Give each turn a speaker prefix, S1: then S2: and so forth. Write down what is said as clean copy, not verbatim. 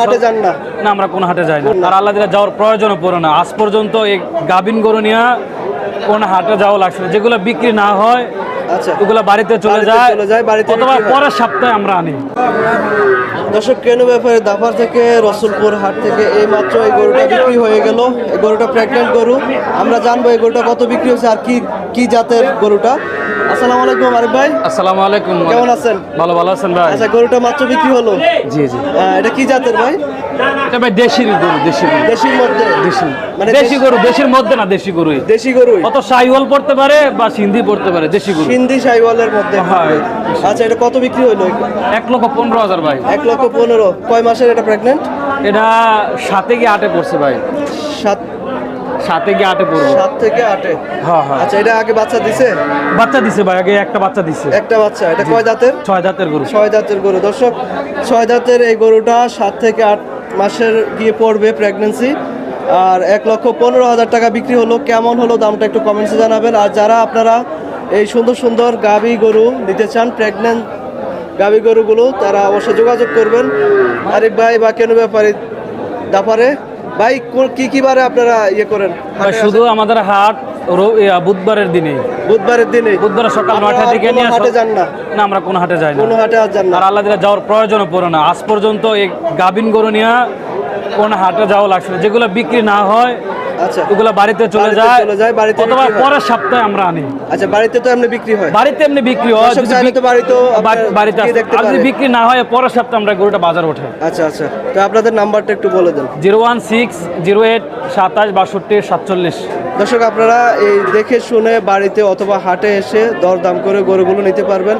S1: হাটে যান না?
S2: না, আমরা কোন হাটে যাই না, আর আল্লাহ দিলে যাওয়ার প্রয়োজনও পড়ে না। আজ পর্যন্ত এই গাভিন গরু নিয়ে কোন হাটে যাওয়া লাগছে না। যেগুলো বিক্রি না হয়
S1: আচ্ছা,
S2: ওগুলো বাড়িতে চলে যায়,
S1: বাড়িতে
S2: অথবা
S1: বিক্রি হয়।
S2: পরের সপ্তাহে আমরা আনি।
S1: দর্শক, কেন ব্যাপারে দাফার থেকে রসুলপুর হাট থেকে এই মাত্র এই গরুটা বিক্রি হয়ে গেল। এই গরুটা প্রেগনেন্ট গরু। আমরা জানবো এই গরুটা কত বিক্রি হয়েছে আর কি জাতের গরুটা। আসসালামু আলাইকুম আরিফ ভাই।
S2: আসসালামু আলাইকুম।
S1: কেমন আছেন?
S2: ভালো আছেন ভাই?
S1: আচ্ছা, গরুটা মাত্র বিক্রি হলো।
S2: জি।
S1: এটা কি জাতের ভাই?
S2: এটা ভাই দেশির গরু।
S1: দেশির মধ্যে? মানে
S2: দেশি গরু, দেশির মধ্যে না, দেশি গরু।
S1: দেশি গরুই?
S2: অত শাহিওয়াল পড়তে পারে বা সিন্ধি পড়তে পারে, দেশি গরু।
S1: সিন্ধি শাহিওয়ালের মধ্যে?
S2: হ্যাঁ।
S1: আচ্ছা, এটা কত বিক্রি হলো?
S2: 1,15,000 ভাই।
S1: 1,15,000। কয় মাসের এটা প্রেগনেন্ট?
S2: এটা 7 থেকে 8 পড়ছে ভাই। 7 থেকে 8 পড়বে।
S1: 7 থেকে 8?
S2: হ্যাঁ।
S1: আচ্ছা, এটা আগে বাচ্চা দিছে?
S2: বাচ্চা দিছে ভাই, আগে একটা বাচ্চা দিছে।
S1: একটা বাচ্চা। এটা কয় দাঁতের?
S2: 6 দাঁতের গরু।
S1: 6 দাঁতের গরু। দর্শক, 6 দাঁতের এই গরুটা 7 থেকে 8 মাসের গিয়ে পড়বে প্রেগনেন্সি। আর 1,15,000 টাকা বিক্রি হলো। কেমন হলো দামটা একটু কমেন্টসে জানাবেন। আর যারা আপনারা এই সুন্দর সুন্দর গাভী গরু নিতে চান, প্রেগনেন্ট গাভী গরুগুলো, তারা অবশ্যই যোগাযোগ করবেন আরিফ ভাই বা কেন ব্যাপারে দাফারে। ভাই, কি বারে আপনারা ইয়ে করেন?
S2: ভাই শুধু আমাদের হাট বুধবারের দিনে।
S1: বুধবারের দিনে?
S2: বুধবার সকাল 9টা থেকে নিয়ে
S1: হাটে যান না?
S2: না, আমরা কোন হাটে যাই না।
S1: কোন হাটে আর যান না?
S2: আর আল্লাহ দিলে যাওয়ার প্রয়োজনও পড়ে না। আজ পর্যন্ত এই গাভিন গরু নিয়ে কোন হাটে যাওয়া লাগছে না। যেগুলো বিক্রি না হয়
S1: আচ্ছা,
S2: ওগুলো বাড়িতে চলে যায়,
S1: বাড়িতে
S2: অথবা
S1: বিক্রি হয়।
S2: পরের সপ্তাহে আমরা আনি।
S1: আচ্ছা, বাড়িতে তো এমনি বিক্রি হয়?
S2: বাড়িতে এমনি বিক্রি হয়।
S1: দর্শক চাইলে তো বাড়িতে
S2: আর যদি বিক্রি না হয় পরের সপ্তাহে আমরা গরুটা বাজার ওঠে।
S1: আচ্ছা, তো আপনাদের নাম্বারটা একটু বলে দেন।
S2: 01608 27 62 47।
S1: দর্শক, আপনারা এই দেখে শুনে বাড়িতে অথবা হাটে এসে দরদাম করে গরুগুলো নিতে পারবেন।